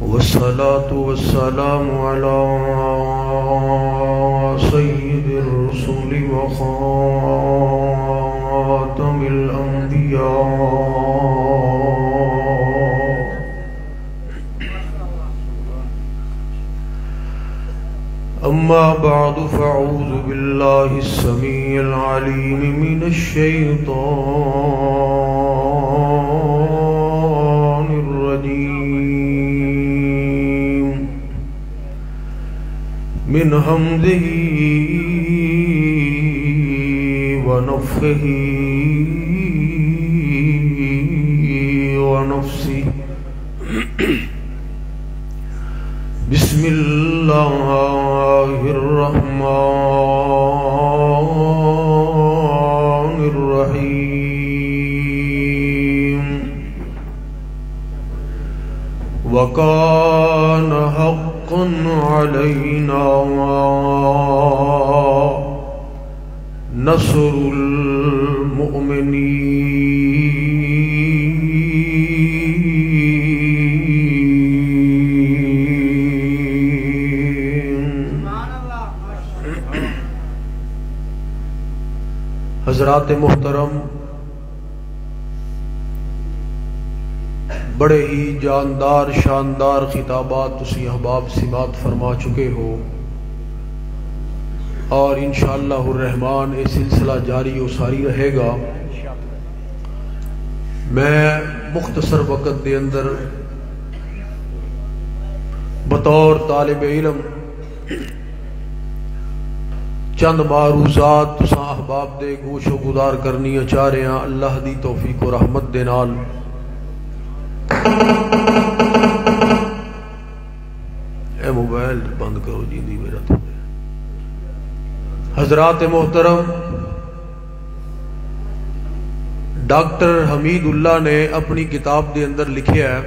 والصلاة والسلام على سيد الرسل وخاتم الأنبياء أما بعد فأعوذ بالله السميع العليم من الشيطان الرجيم من همزه ونفخه ونفسه بسم الله الرحمن الرحيم وكان حقا علينا نصر حضرات محترم، بڑے ہی جاندار شاندار خطابات تسی احباب سماعت فرما چکے ہو، اور انشاءاللہ الرحمن یہ سلسلہ جاری و ساری رہے گا۔ میں مختصر وقت دے اندر بطور طالب علم چند معروضات تساں احباب دے گوش و گدار کرنی چاہ رہے ہیں، اللہ دی توفیق و رحمت دے نال۔ اے موبائل بند کرو جی دی میرا تو۔ حضرات محترم، ڈاکٹر حمید اللہ نے اپنی کتاب دے اندر لکھیا ہے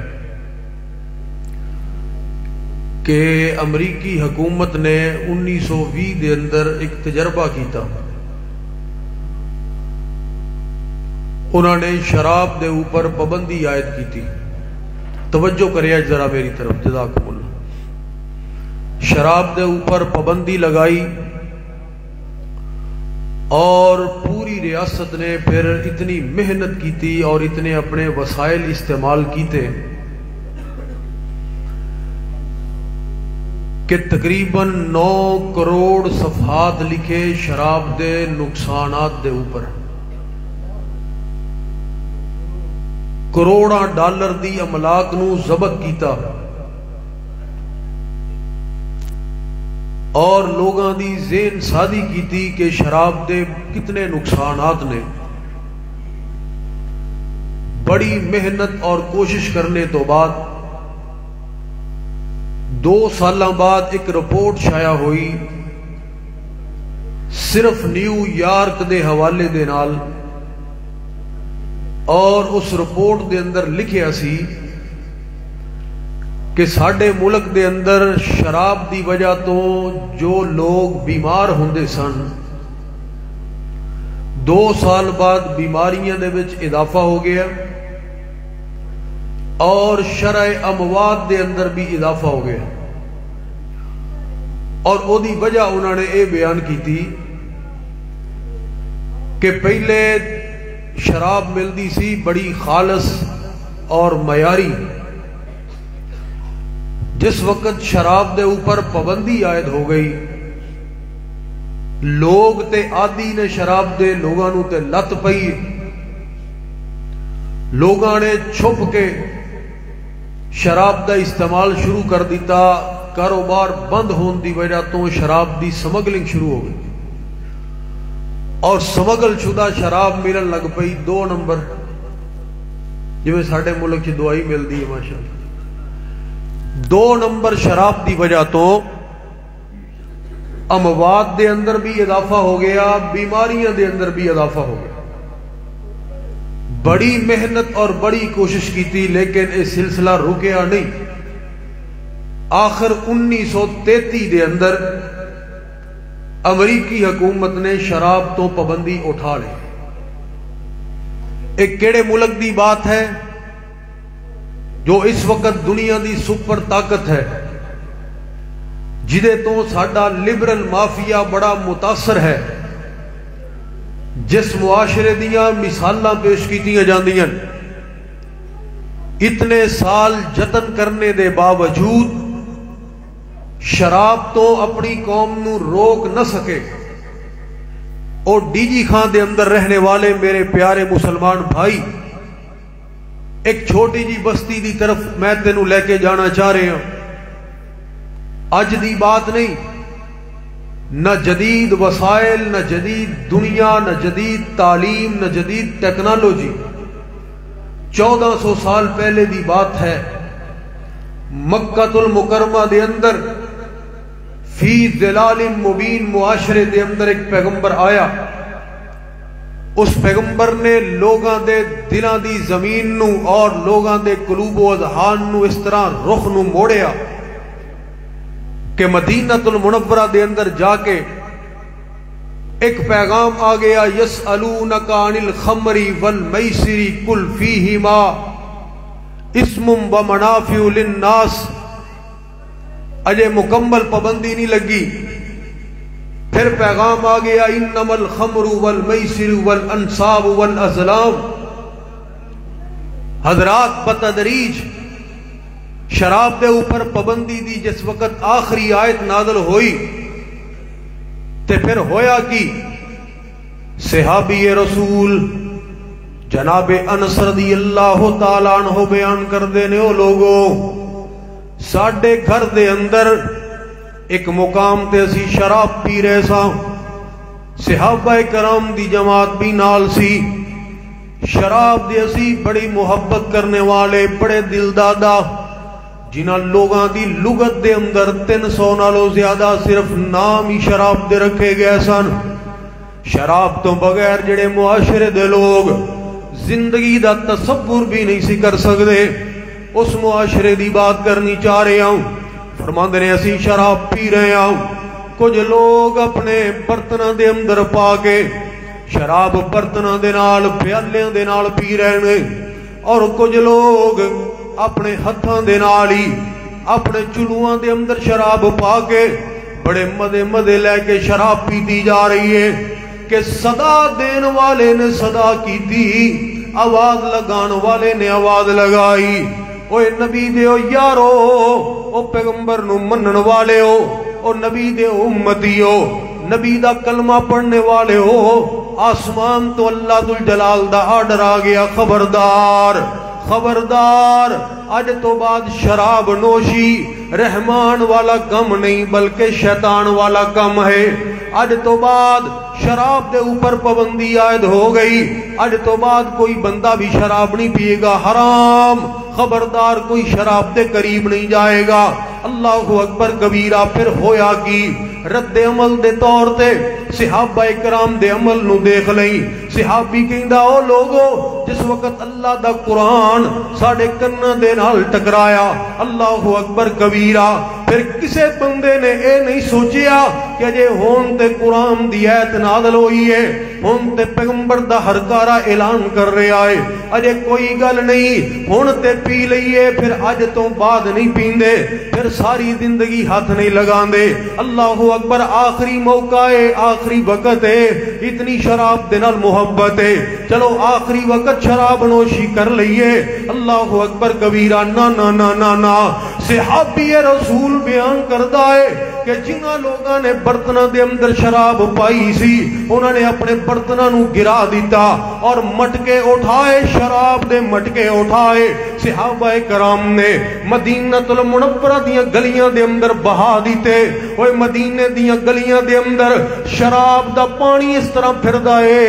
کہ امریکی حکومت نے 1920 دے اندر ایک تجربہ کیتا۔ انہوں نے شراب دے اوپر پابندی عائد کی تھی۔ توجہ کریا ذرا میری طرف، جزاکم اللہ۔ شراب دے اوپر پابندی لگائی اور پوری ریاست نے پھر اتنی محنت کی تھی اور اتنے اپنے وسائل استعمال کیتے کہ تقریباً 9 کروڑ صفحات لکھے شراب دے نقصانات دے اوپر، کروڑاں ڈالر دی املاک نو ضبط کیتا اور لوگاں دی ذہن سازی کیتی کہ شراب دے کتنے نقصانات نے۔ بڑی محنت اور کوشش کرنے تو بعد 2 سالاں بعد ایک رپورٹ شائع ہوئی، صرف نیو یارک دے حوالے دے نال، اور اس رپورٹ دے اندر لکھیا سی کہ ساڈے ملک دے اندر شراب دی وجہ تو جو لوگ بیمار ہوندے سن، 2 سال بعد بیماریاں دے وچ اضافہ ہو گیا اور شرع اموات دے اندر بھی اضافہ ہو گیا۔ اور او دی وجہ انہوں نے یہ بیان کی تھی کہ پہلے شراب ملدی سی بڑی خالص اور معیاری، جس وقت شراب دے اوپر پابندی عائد ہو گئی، لوگ تے عادی نے شراب دے، لوگاں نو تے لت پئی، لوگاں نے چھپ کے شراب دا استعمال شروع کر دیتا۔ کاروبار بند ہون دی وجہ تو شراب دی سمگلنگ شروع ہو گئی اور سمگل شدہ شراب ملن لگ پئی 2 نمبر، جویں ساڈے ملک چ دوائی ملدی ہے ماشاءاللہ۔ 2 نمبر شراب دی وجہ تو اموات دے اندر بھی اضافہ ہو گیا، بیماریاں دے اندر بھی اضافہ ہو گیا۔ بڑی محنت اور بڑی کوشش کی تھی لیکن یہ سلسلہ رکیا نہیں۔ آخر 1933 دے اندر امریکی حکومت نے شراب تو پابندی اٹھا لی۔ ایک کیڑے ملک دی بات ہے؟ جو اس وقت دنیا دی سپر طاقت ہے، جدے تو ساڈا لبرل مافیا بڑا متاثر ہے، جس معاشرے دیاں مثالاں پیش کیتیاں جاندیاں، اتنے سال جتن کرنے دے باوجود شراب تو اپنی قوم نو روک نہ سکے۔ اور ڈی جی خان دے اندر رہنے والے میرے پیارے مسلمان بھائی، ایک چھوٹی جی بستی دی طرف میں تینوں لے کے جانا چاہ رہے ہوں۔ اج دی بات نہیں، نہ جدید وسائل، نہ جدید دنیا، نہ جدید تعلیم، نہ جدید ٹیکنالوجی، 1400 سال پہلے دی بات ہے۔ مکہ المکرمہ دے اندر فی ظلال مبین معاشرے دے اندر ایک پیغمبر آیا۔ اس پیغمبر نے لوگاں دے دلاں دی زمین نو اور لوگاں دے قلوب و اذہان نو اس طرح رخ نو موڑیا کہ مدینہ المنورہ دے اندر جا کے ایک پیغام آ گیا، یسألونک عن الخمر والمیسر قل فیہما اسم ومنافع للناس۔ اجے مکمل پابندی نہیں لگی، پھر پیغام آ گیا، انما الخمر والمیسر والانصاب والازلام۔ حضرات بتدریج شراب دے اوپر پابندی دی جس وقت آخری آیت نازل ہوئی تے پھر ہویا کی، صحابی رسول جناب انس رضی اللہ تعالیٰ عنہ بیان کر دینے، او لوگوں ساڑھے گھر دے اندر ایک مقام تے اسی شراب پی رہے سا، صحابہ کرام دی جماعت بھی نال سی، شراب دے اسی بڑی محبت کرنے والے بڑے دل دادا، جنہاں لوگاں دی لغت دے اندر 300 نالوں زیادہ صرف نام ہی شراب دے رکھے گئے سن۔ شراب تو بغیر جڑے معاشرے دے لوگ زندگی دا تصور بھی نہیں سی کر سکتے، اس معاشرے دی بات کرنی چاہ رہے ہوں۔ فرماندے نے اسی شراب پی رہے ہوں، کچھ لوگ اپنے برتناں دے اندر پا کے شراب برتناں دے نال پیالیاں دے نال پی رہے ہیں، اور کچھ لوگ اپنے ہتھاں دے نال ہی اپنے چلوہاں دے اندر شراب پا کے بڑے مدے مدے لے کے شراب پیتی جا رہی ہے کہ صدا دین والے نے صدا کی تھی، آواز لگان والے نے آواز لگائی، اوے نبی دے او یارو، او پیغمبر نو منن والے ہو، او نبی دے امتی ہو، نبی دا کلمہ پڑھنے والے ہو، آسمان تو اللہ ذوالجلال دا آرڈر آ گیا، خبردار خبردار، اج تو بعد شراب نوشی رحمان والا کم نہیں بلکہ شیطان والا کم ہے۔ اج تو بعد شراب دے اوپر پابندی عائد ہو گئی، اج تو بعد کوئی بندہ بھی شراب نہیں پیے گا، حرام، خبردار کوئی شراب دے قریب نہیں جائے گا۔ اللہ اکبر کبیرہ۔ پھر ہویا کی رد عمل دے طور تے صحابہ اکرام دے عمل نو دیکھ لئی، صحابی کہندا او لوگو جس وقت اللہ دا قرآن ساڑے کنہ دے نال ٹکرایا، اللہ اکبر کبیرہ، پھر کسے بندے نے اے نہیں سوچیا کہ جے ہون تے قرآن دی ایت نازل ہوئی ہے، ہون تے پیغمبر دا ہرکارہ اعلان کر رہے آئے، اجے کوئی گل نہیں، ہون تے پی لئیے، پھر اج تو بعد نہیں پیندے، پھر ساری زندگی ہاتھ نہیں لگان دے۔ اللہ اکبر، آخری موقع ہے، آخری وقت ہے، اتنی شراب دنال محبت ہے، چلو آخری وقت شراب نوشی کر لئیے۔ اللہ اکبر کبیرہ۔ نا نا نا نا نا، صحابی رسول بیان کردہ ہے کہ جنہاں لوگاں نے برتنہ دے اندر شراب پائی سی، انہوں نے اپنے برتنہ نو گرا دیتا اور مٹکے اٹھائے، شراب دے مٹکے اٹھائے، صحابہ کرام نے مدینہ المنورہ دیاں گلیاں دے اندر بہا دیتے۔ اوہ مدینہ دیاں گلیاں دے اندر شراب دا پانی اس طرح پھر دائے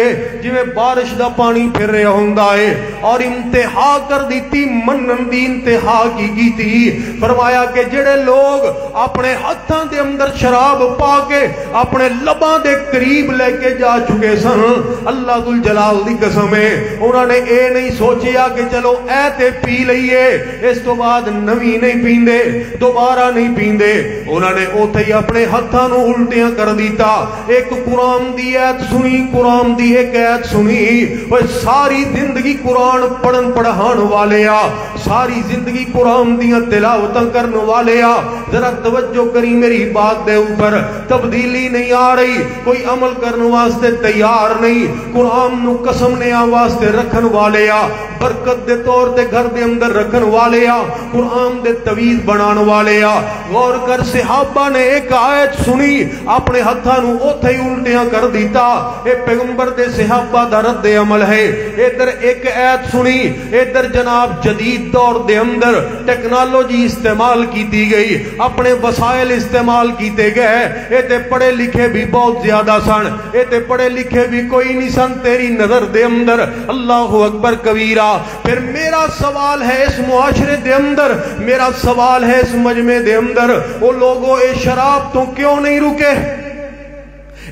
جویں بارش دا پانی پھر رہے ہوندہ ہے، اور انتہا کر دیتی، منن دی انتہا کی تھی۔ فرمایا کہ جڑے لوگ اپنے ہتھاں دے اندر شراب پا کے اپنے لباں دے قریب لے کے جا چکے سن، اللہ ذوالجلال دی قسم ہے، انہوں نے اے نہیں سوچیا کہ چلو اے تے پی پی لئیے اس تو بعد نوی نہیں پیندے دوبارہ نہیں پیندے انہوں نے اوتھے ہی اپنے ہتھاں نو الٹیاں کر دیتا ایک قرآن دی ایت سنی قرآن دی ایک ایت سنی وہ ساری زندگی قرآن پڑھن پڑھان والے آ ساری زندگی قرآن دیاں تلاوتاں کرن والے آ ذرا توجہ کری میری بات دے اوپر تبدیلی نہیں آ رہی کوئی عمل کرن واسطے تیار نہیں قرآن نو قسم نے آ واسطے رکھن والے آ برکت دے طور تے گھر دے اندر رکھن والے آ قرآن دے تویز بنان والے آ غور کر صحابہ نے ایک آیت سنی اپنے ہتھاں نو اوتھے ہی الٹیاں کر دیتا اے پیغمبر دے صحابہ دا رد عمل ہے ادھر ایک آیت سنی ادھر جناب جدید دور دے اندر ٹیکنالوجی استعمال کیتی گئی اپنے وسائل استعمال کیتے گئے اے تے پڑھے لکھے بھی بہت زیادہ سن اے تے پڑھے لکھے بھی کوئی نہیں سن تیری نظر دے اندر اللہ اکبر کبیرہ پھر میرا سوال ہے اس معاشرے دے اندر میرا سوال ہے اس مجمع دے اندر وہ لوگوں اے شراب تو کیوں نہیں رکے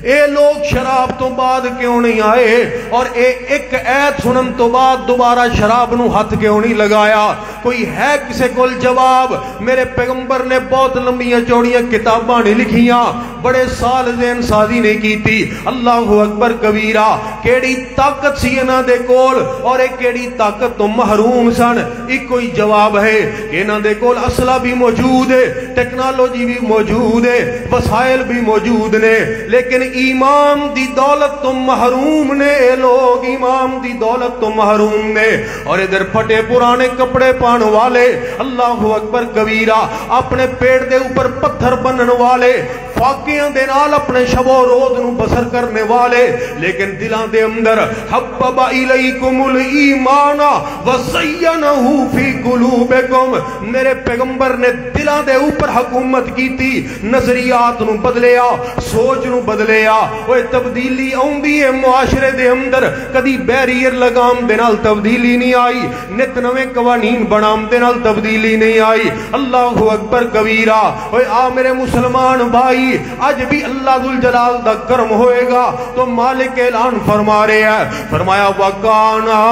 اے لوگ شراب تو بعد کیوں نہیں آئے اور اے ایک ایت سنن تو بعد دوبارہ شراب نو ہاتھ کیوں نہیں لگایا کوئی ہے کسے کول جواب میرے پیغمبر نے بہت لمبیاں چوڑیاں کتاباں نہیں لکھیاں بڑے سال ذہن سازی نہیں کی تھی اللہ اکبر کبیرہ کیڑی طاقت سی انہاں دے کول اور ایک کیڑی طاقت تو محروم سن ایک کوئی جواب ہے کہ انہاں دے کول اسلحہ بھی موجود ہے ٹیکنالوجی بھی موجود ہے وسائل بھی موجود نے لیکن ایمان دی دولت تو محروم نے اے لوگ ایمان دی دولت تو محروم نے اور ادھر پھٹے پرانے کپڑے پان والے اللہ اکبر کبیرہ اپنے پیٹ دے اوپر پتھر بنن والے فاقیاں دے نال اپنے شب و روز نو بسر کرنے والے لیکن دلان دے اندر حبب الیکم الایمان وزینہ فی قلوبکم میرے پیغمبر نے دلان دے اوپر حکومت کی تھی نظریات نو بدلیا سوچ نو بدلیا وہ تبدیلی آؤندی ہے معاشرے دے اندر کدی بیریئر لگام دے نال تبدیلی نہیں آئی نت نویں قوانین بنام دے نال تبدیلی نہیں آئی اللہ اکبر کبیرہ اوے آ میرے مسلمان بھائی آج بھی اللہ ذوالجلال دا کرم ہوئے گا تو مالک اعلان فرما رہے ہیں فرمایا وَقَانَا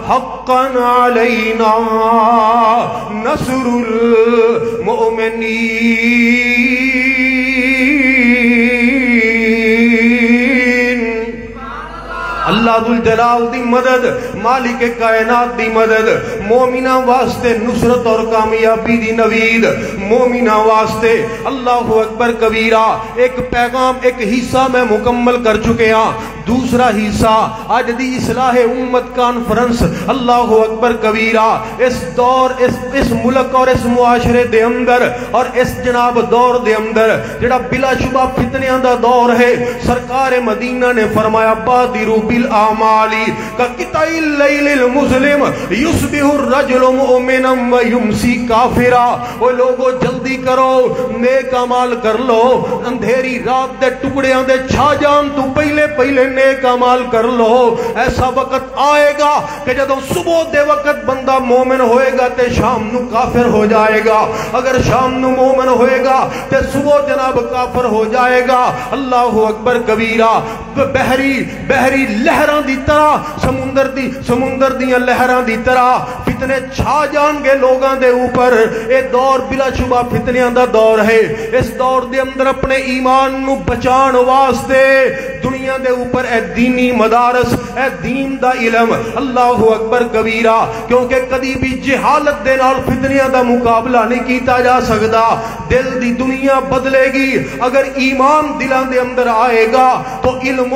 حَقًّا عَلَيْنَا نَصْرُ الْمُؤْمِنِينَ اللہ ذوالجلال دی مدد مالک کائنات دی مدد مومنہ واسطے نصرت اور کامیابی دی نوید مومنہ واسطے اللہ اکبر کبیرہ ایک پیغام ایک حصہ میں مکمل کر چکے ہاں دوسرا حصہ آج دی اصلاح امت کانفرنس اللہ اکبر کبیرہ اس دور اس ملک اور اس معاشرے دے اندر اور اس جناب دور دے اندر جڑا بلا شبہ فتنیاں دا دور ہے سرکار مدینہ نے فرمایا بادروا بالآمال کقطع اللیل المظلم یصبح الرجل مؤمنا ویمسی کافرا وہ لوگوں جلدی کرو نیک اعمال کر لو اندھیری رات دے ٹکڑیاں دے چھا جان تو پہلے پہلے نیک اعمال کر لو ایسا وقت آئے گا کہ جدوں صبح دے وقت بندہ مومن ہوئے گا تے شام نو کافر ہو جائے گا اگر شام نو مومن ہوئے گا تے صبح جناب کافر ہو جائے گا اللہ اکبر کبیرہ بحری لہراں دی طرح سمندر دیاں لہراں دی طرح فتنے چھا جان گے لوگاں دے اوپر اے دور بلا شبہ فتنیاں دا دور ہے اس دور دے اندر اپنے ایمان نو بچان واسطے دنیا دے اوپر اے دینی مدارس اے دین دا علم اللہ اکبر کبیرہ کیونکہ کدی بھی جہالت دے نال فتنیاں دا مقابلہ نہیں کیتا جا سکدا دل دی دنیا بدلے گی اگر ایمان دلان دے اندر آئے گا تو علم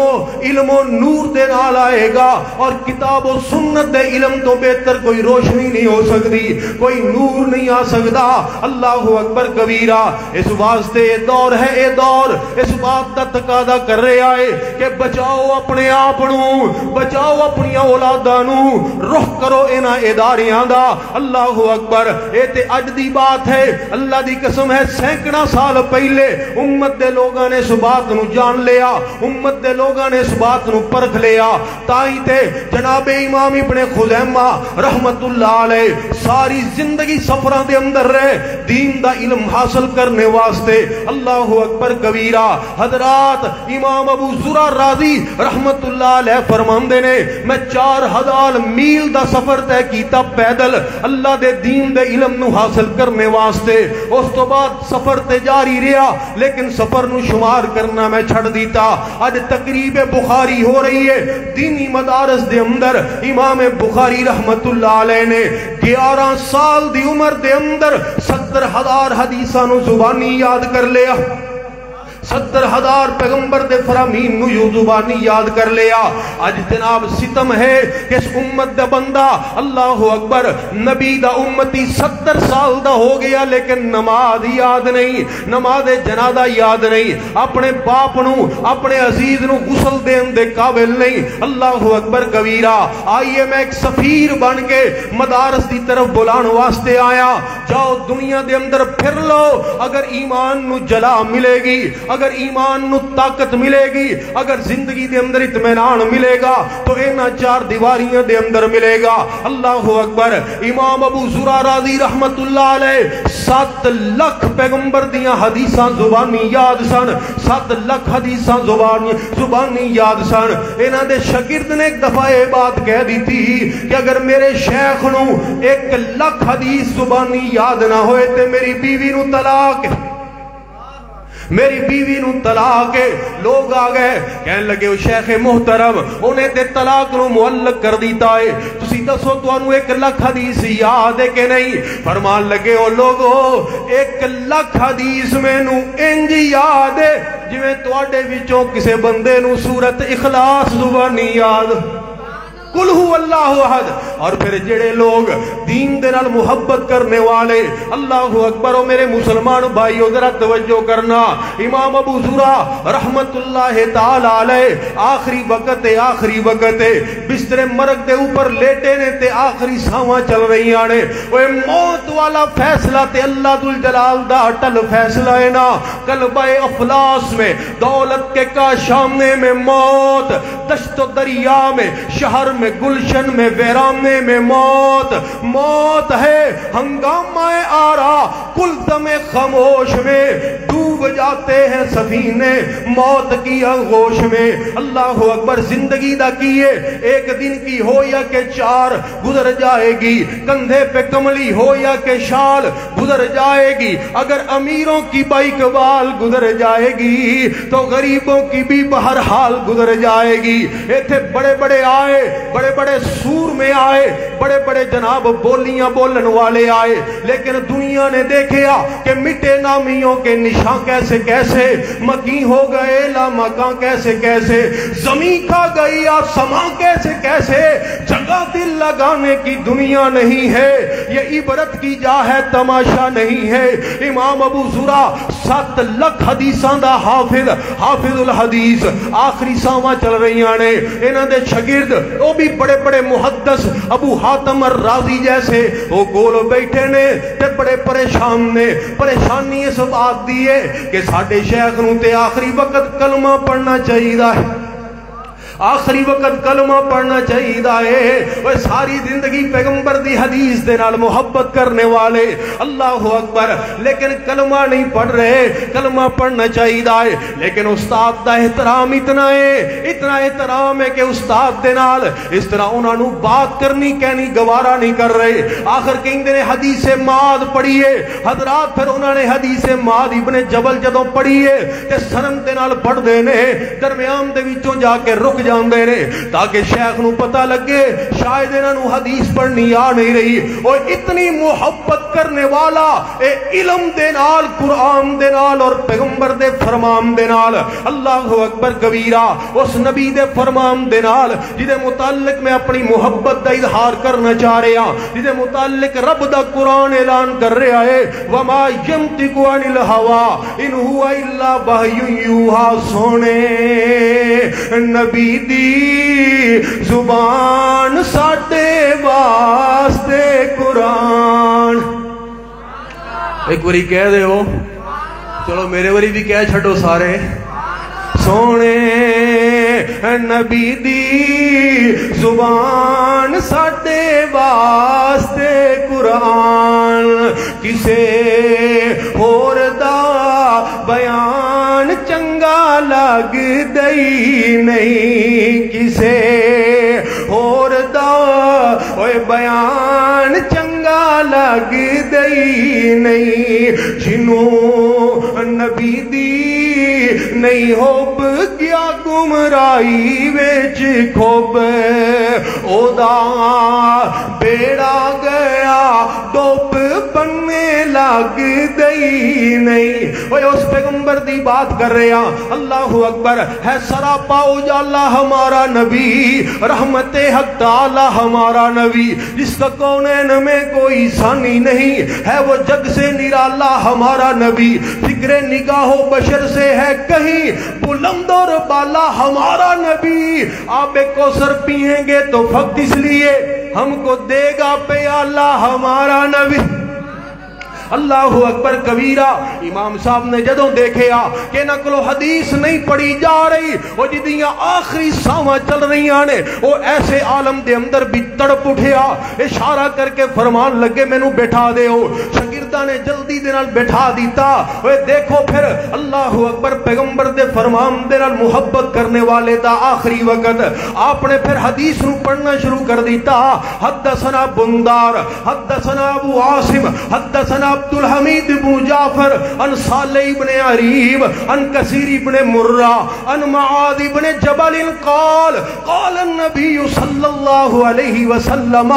و نور دے نال آئے گا اور کتاب و سنت دے علم تو بہتر کوئی روشنی نہیں ہو سکتی کوئی نور نہیں آ سکتا اللہ اکبر کبیرہ اس واسطے یہ دور ہے یہ دور اس بات دا تقاضا کر رہے آئے کہ بچاؤ اپنے آپنوں بچاؤ اپنی اولادانوں رخ کرو انہاں اداریاں دا اللہ اکبر اے تے اج دی بات ہے اللہ دی قسم ہے سینکڑا سال پہلے امت دے لوگاں نے اس بات نو جان لیا امت دے لوگاں نے اس بات نو پرکھ لیا تائیں تے جناب امام ابن خزیمہ رحمت اللہ اللہ علیہ ساری زندگی سفراں دے اندر رہے دین دا علم حاصل کرنے واسطے. اللہ اکبر کبیرہ. حضرات امام ابو زرع رازی رحمت اللہ علیہ فرماندے نے میں 4000 میل دا سفر طے کیتا پیدل اللہ دے دین دے علم نو حاصل کرنے واسطے. اس تو بعد سفر تے جاری رہا لیکن سفر نو شمار کرنا میں چھڑ دیتا. اج تقریب بخاری ہو رہی ہے دینی مدارس دے اندر. امام بخاری رحمت اللہ علیہ نے 11 سال دی عمر دے اندر 70,000 حدیثاں نو زبانی یاد کر لیا. 70,000 پیغمبر دے فرامین نو یو زبانی یاد کر لیا. آج جناب ستم ہے کہ اس امت دا بندہ اللہ اکبر نبی دا امتی 70 سال دا ہو گیا لیکن نماز یاد نہیں, نماز جنازہ یاد نہیں, اپنے باپ نو اپنے عزیز نو غسل دین دے قابل نہیں. اللہ اکبر کبیرہ. آئیے میں ایک سفیر بن کے مدارس دی طرف بلان واسطے آیا. جاؤ دنیا دے اندر پھر لو, اگر ایمان نو جلا ملے گی, اگر ایمان نو طاقت ملے گی, اگر زندگی دے اندر اطمینان ملے گا تو اینا 4 دیواریاں دے اندر ملے گا. اللہ اکبر. امام ابو زرع رازی رحمت اللہ علیہ 7 لاکھ پیغمبر دیاں حدیثاں زبانی یاد سن. 7 لاکھ حدیثاں زبانی یاد سن. اینا دے شاگرد نے ایک دفعہ یہ بات کہہ دی تھی کہ اگر میرے شیخ نو 1 لاکھ حدیث زبانی یاد نہ ہوئے تے میری بیوی نو طلاق, میری بیوی نو طلاق. لوگ آ گئے کہنے لگے او شیخ محترم انہیں تے طلاق نو معلق کر دیتا ہے, تسی دسو توانو 1 لاکھ حدیث یاد ہے کہ نہیں؟ فرمان لگے او لوگو 1 لاکھ حدیث میں نو انج یاد ہے جویں تواڈے وچوں کسے بندے نو سورت اخلاص زبانی یاد. قل هو اللہ احد. اور پھر جڑے لوگ دین دے نال محبت کرنے والے اللہ اکبر و میرے مسلمان بھائیو ذرا توجہ کرنا. امام ابو زرع رحمت اللہ تعالی علیہ آخری وقت بستر مرگ دے اوپر لیٹے نے تے آخری ساواں چل رہی آنے. وہ موت والا فیصلہ تے اللہ ذوالجلال دا اٹل فیصلہ ہے نا. قلبہ افلاس میں دولت کے کاشانے میں موت, دشت و دریا میں, شہر میں, گلشن میں, ویرانے میں موت. موت ہے ہنگامہ آرا کل دم خاموش میں ڈوب جاتے ہیں سفینے موت کی آغوش میں. اللہ اکبر. زندگی دا کیے 1 دن کی ہو یا کہ 4 گزر جائے گی, کندھے پہ کملی ہو یا کہ شال گزر جائے گی. اگر امیروں کی بائک وال گزر جائے گی تو غریبوں کی بھی بہرحال گزر جائے گی. ایتھے بڑے بڑے آئے, بڑے بڑے سور میں آئے, بڑے بڑے جناب بولیاں بولن والے آئے, لیکن دنیا نے دیکھیا کہ مٹے نامیوں کے نشان کیسے کیسے, مکی ہو گئے لا مکان کیسے کیسے, زمین کھا گئی آسمان کیسے کیسے. جگہ دل لگانے کی دنیا نہیں ہے, یہ عبرت کی جا ہے تماشا نہیں ہے. امام ابو زرع 7 لاکھ حدیثاں دا حافظ الحدیث آخری ساواں چل رہی آنے. انہاں دے شاگرد وہ بھی بڑے بڑے محدث ابو حاتم الرازی جیسے وہ گول بیٹھے نے تے بڑے پریشان نے. پریشانی اس بات دی ہے کہ ساڈے شیخ نو تے آخری وقت کلمہ پڑھنا چاہیے ہے, آخری وقت کلمہ پڑھنا چاہیے ہے. وہ ساری زندگی پیغمبر دی حدیث دے نال محبت کرنے والے اللہ اکبر, لیکن کلمہ نہیں پڑھ رہے. کلمہ پڑھنا چاہیے ہے لیکن استاد دا احترام اتنا احترام ہے کہ استاد دے نال اس طرح انہاں نو بات کرنی کہنی گوارا نہیں کر رہے. آخر کہندے نے حدیث معاذ پڑھیے. حضرات پھر انہاں نے حدیث معاذ ابن جبل جدوں پڑھیے تے سرن دے نال پڑھ دے نے, درمیان دے وچوں جا کے رک جاندے نے تاکہ شیخ نو پتہ لگے شاید انہاں نو حدیث پڑھنی آ نہیں رہی. اور اتنی محبت کرنے والا اے علم دے نال, قرآن دے نال اور پیغمبر دے فرمان دے نال اللہ اکبر کبیرہ, اس نبی دے فرمان دے نال جدے متعلق میں اپنی محبت دا اظہار کرنا چاہ رہا, جدے متعلق رب دا قرآن اعلان کر رہا ہے وما ينطق عن الهوى ان هو الا وحی یوحی. سونے نبی دی زبان ساڈے واسطے قرآن. ایک باری کہہ دے ہو, چلو میرے باری بھی کہہ چھڑو سارے. سونے نبی دی زبان ساڈے واسطے قرآن کسے ہور دا بیان چنگا لگ دئی نہیں کسے ہور دا بیان چنگا لگ دئی نہیں جنوں نبی دی نہیں ہوب گیا گمرائی ویچ کھوب او دا بیڑا گیا ڈوب بننے لگ دئی نہیں وہ اس پیغمبر دی بات کر رہے ہیں اللہ اکبر ہے سراپا اجالا ہمارا نبی رحمت حق تعالی ہمارا نبی جس کا کونین میں کوئی ثانی نہیں ہے وہ جگ سے نرالا ہمارا نبی فکر نگاہ و بشر سے ہے کہیں بلند اور بالا ہمارا نبی آب کوثر پیئیں گے تو فقط اس لیے ہم کو دے گا پیالہ ہمارا نبی اللہ اکبر کبیرہ امام صاحب نے جدوں دیکھے کہ نقل و حدیث نہیں پڑھی جا رہی وہ جدیاں آخری ساواں چل رہی آنے وہ ایسے عالم دے اندر بھی تڑپ اٹھیا اشارہ کر کے فرمان لگے میں نو بیٹھا دے ہو شاگردہ نے جلدی دے نال بیٹھا دیتا وہ دیکھو پھر اللہ اکبر پیغمبر دے فرمان دے نال محبت کرنے والے دا آخری وقت آپ نے پھر حدیث نو پڑھنا شروع کر دیتا حدثنا بندار حدثنا ابو عاصم حدثنا عبد الحمید بن جعفر ان صالح بن عریب ان کثیر بن مرہ ان معاذ بن جبل قال قال النبی صلی اللہ علیہ وسلم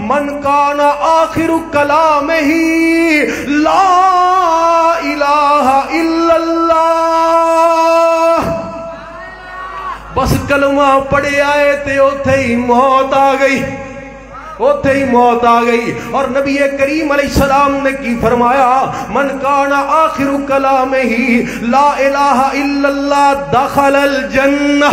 من کان آخر کلامہ لا الہ الا اللہ بس کلمہ پڑھے آئے تے اوتھے ہی موت آ گئی اوتھے ہی موت آ گئی اور نبی کریم علیہ السلام نے کی فرمایا من کان آخر کلامہ لا الہ الا اللہ دخل الجنہ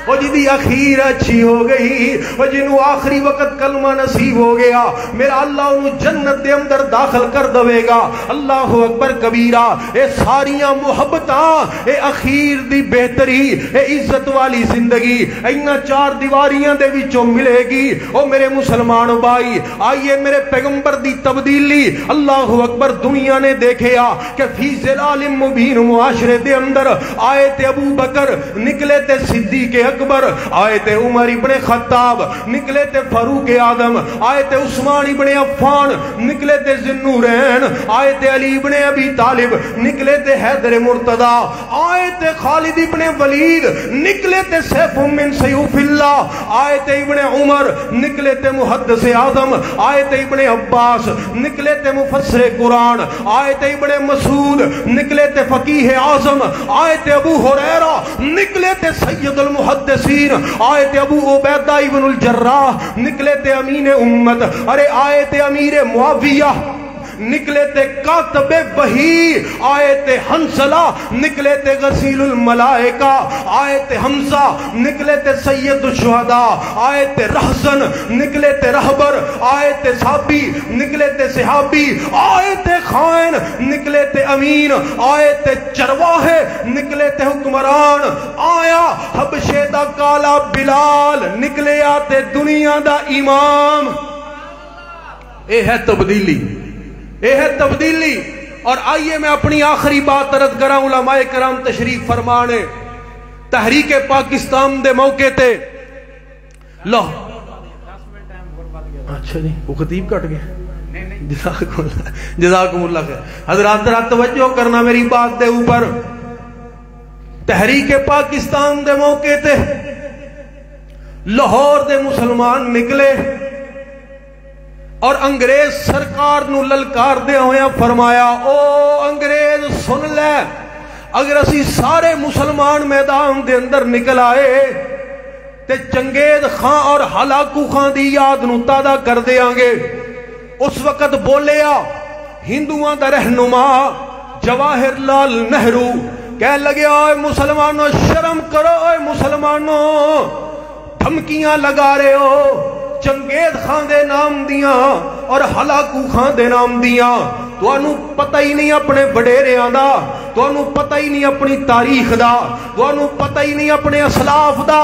وہ جدی اخیر اچھی ہو گئی وہ جنہوں آخری وقت کلمہ نصیب ہو گیا میرا اللہ انہوں جنت دے اندر داخل کر دوے گا اللہ اکبر کبیرہ اے ساریاں محبتاں اے اخیر دی بہتری اے عزت والی زندگی اینا چار دیواریاں دے وچوں ملے گی او میرے مسلمان بھائی آئیے میرے پیغمبر دی تبدیلی اللہ اکبر دنیا نے دیکھیا کہ فی ظلال مبین معاشرے دے اندر آئے تے ابو بکر نکلے تے صدیق اکبر آئے تے عمر ابن خطاب نکلے تے فاروق اعظم آئے تے عثمان ابن عفان نکلے تے ذوالنورین آئے تے علی ابن ابی طالب نکلے تے حیدر مرتضی آئے تے خالد ابن ولید نکلے تے سیف من سیوف اللہ آئے تے ابن عمر نکلے تے محدث اعظم آئے تے ابن عباس نکلے تے مفسر قرآن آئے تے ابن مسعود نکلے تے فقیہ اعظم آئے تے ابو ہریرہ نکلے تے سید المحدثین آئے تے ابو عبیدہ ابن الجراح نکلے تے امین امت ارے آئے تے امیر معاویہ نکلے تے کاتب وحی آئے تے حنزلہ نکلے تے غسیل الملائکہ آئے تے حمزہ نکلے تے سید الشہداء آئے تے رہزن نکلے تے رہبر آئے تے صحابی نکلے تے صحابی آئے تے خائن نکلے تے امین آئے تے چرواہے نکلے تے حکمران آیا حبشے دا کالا بلال نکلے آتے دنیا دا امام اے ہے تبدیلی اے ہے تبدیلی اور آئیے میں اپنی آخری بات عرض کراں علماء کرام تشریف فرمانے تحریک پاکستان دے موقع تے لو اچھا جی وہ خطیب کٹ گئے جزاکم اللہ خیر حضرات ذرا توجہ کرنا میری بات دے اوپر تحریک پاکستان دے موقع تے لاہور دے مسلمان نکلے اور انگریز سرکار نو للکار دے ہویا فرمایا او انگریز سن لے اگر اسی سارے مسلمان میدان دے اندر نکل آئے تے چنگیز خان اور ہلاکو خان دی یاد نو تازہ کر دیاں گے اس وقت بولیا ہندوؤں دا رہنما جواہر لال نہرو کہہ لگے اوے مسلمانوں شرم کرو اوے مسلمانوں دھمکیاں لگا رہے ہو چنگیز خان دے نام دیاں اور ہلاکو خان دے نام دیاں تو انہوں پتہ ہی نہیں اپنے وڈیریاں دا تانوں پتہ ہی نہیں اپنی تاریخ دا، تانوں پتہ ہی نہیں اپنے اسلاف دا۔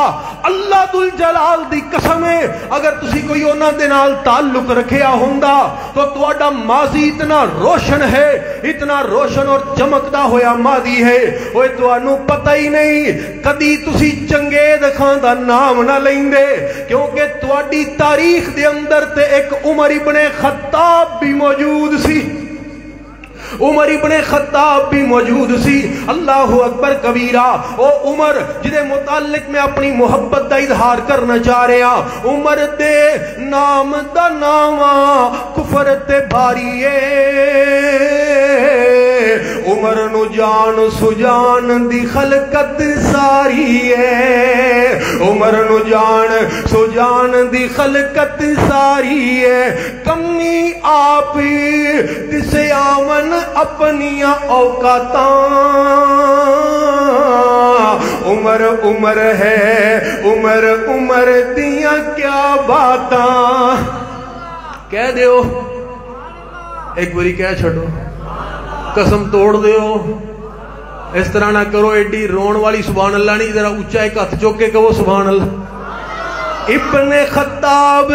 اللہ ذل جلال دی قسم ہے اگر تسی کوئی انہاں دے نال تعلق رکھیا ہوندا تو تہاڈا ماضی اتنا روشن ہے، اتنا روشن اور چمکدا ہویا ماضی ہے۔ اوے تانوں پتہ ہی نہیں کدی تسی چنگیز خان دا نام نہ لیندے، کیونکہ تہاڈی تاریخ دے اندر تے ایک عمر ابن خطاب بھی موجود سی، عمر ابن خطاب بھی موجود سی۔ اللہ اکبر کبیرہ۔ او عمر جدے متعلق میں اپنی محبت دا اظہار کرنا چاہ رہے ہیں، عمر دے نام دا ناواں کفر تے بھاری ہے، عمر نو جان سجان دی خلقت ساری ہے، عمر نو جان سجان دی خلقت ساری ہے، کمی آپ تسے آمن اپنیاں اوقاتاں، عمر عمر ہے، عمر عمر دیاں کیا باتاں۔ کہہ دیو ایک باری کہہ چھڑو، قسم توڑ دیو، اس طرح نہ کرو ایڈی رون والی سبحان اللہ نہیں، ذرا اونچا ایک ہاتھ چوک کے کہو سبحان اللہ۔ ابن خطاب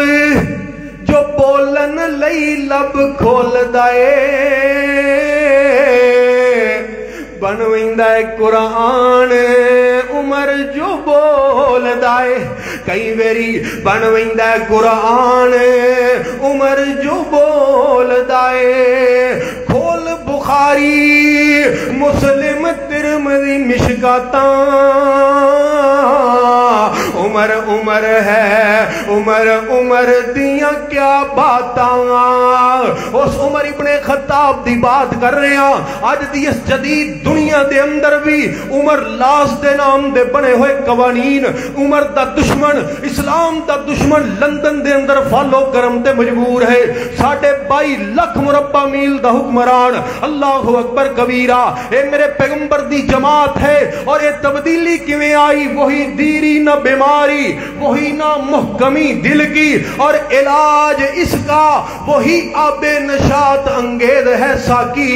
جو بولن لئی لب کھول دائے، بنویندا ہے قرآن عمر جو بول دائے، کئی ویری بنویندا ہے قرآن عمر جو بول دائے، کھول بخاری مسلم ترمذی مشکاتاں، عمر عمر ہے، عمر عمر دیاں کیا باتاں۔ اس عمر ابن خطاب دی بات کر رہے ہیں۔ آج دی اس جدید دنیا دے اندر بھی عمر لاس دے نام دے بنے ہوئے قوانین، عمر دا دشمن، اسلام دا دشمن لندن دے اندر فالو کرم تے مجبور ہے۔ 22.5 لاکھ مربع میل دا حکمران، اللہ اکبر کبیرہ، اے میرے پیغمبر دی جماعت ہے۔ اور یہ تبدیلی کیویں آئی؟ وہی دیری نہ بیماری، وہی نہ محکمی دل کی، اور علاج اس کا وہی آب نشاط انگیز ہے ساکی،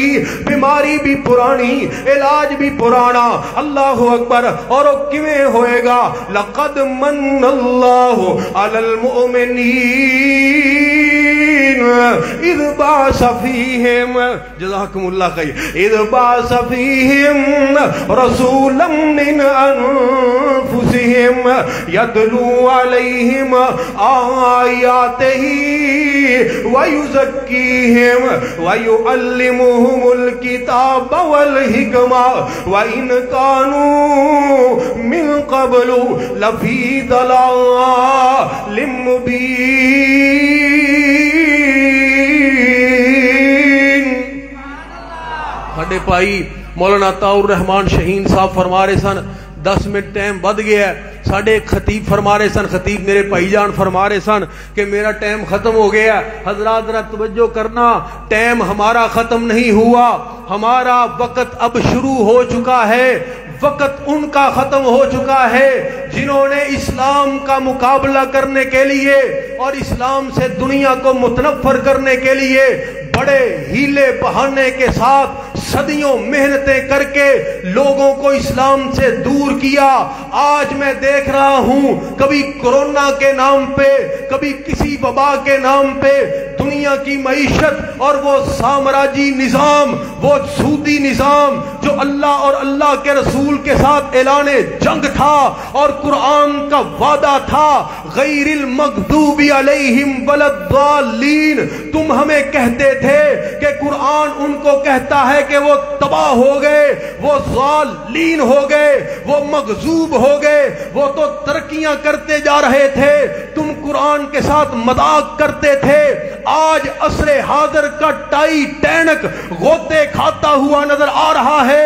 بیماری بھی پرانی، علاج بھی پرانا، اللہ اکبر۔ اور وہ کیویں ہوئے گا؟ لقد من اللہ علی المؤمنین اذ بعث فیہم، جزاکم اللہ خیر، اذ بعث فیہم رسولا من انفسہم یتلو علیہم آیاتہ ویزکیہم ویعلمہم الکتاب والحکمہ وَإِنْ كَانُوا مِنْ قَبْلُ لَفِي ضَلَالٍ مُبِينٍ۔ ہڈے پائی مولانا عطا الرحمان شہین صاحب فرما رہے سن 10 منٹ ٹائم بد گیا ہے۔ ساڑھے خطیب فرما رہے سن، خطیب میرے بھائی جان فرما رہے سن کہ میرا ٹائم ختم ہو گیا۔ حضرات ذرا توجہ کرنا، ٹائم ہمارا ختم نہیں ہوا، ہمارا وقت اب شروع ہو چکا ہے۔ وقت ان کا ختم ہو چکا ہے جنہوں نے اسلام کا مقابلہ کرنے کے لیے اور اسلام سے دنیا کو متنفر کرنے کے لیے بڑے ہیلے بہانے کے ساتھ صدیوں محنتیں کر کے لوگوں کو اسلام سے دور کیا۔ آج میں دیکھ رہا ہوں کبھی کورونا کے نام پہ، کبھی کسی وبا کے نام پہ دنیا کی معیشت اور وہ سامراجی نظام، وہ سودی نظام جو اللہ اور اللہ کے رسول کے ساتھ اعلان جنگ تھا اور قرآن کا وعدہ تھا غیر المغضوب علیہم ولا الضالین، تم ہمیں کہتے تھے کہ قرآن ان کو کہتا ہے کہ وہ تباہ ہو گئے، وہ ضالین ہو گئے، وہ مغضوب ہو گئے، وہ تو ترقیاں کرتے جا رہے تھے، تم قرآن کے ساتھ مذاق کرتے تھے۔ آج عصر حاضر کا ٹائی ٹینک غوطے کھاتا ہوا نظر آ رہا ہے۔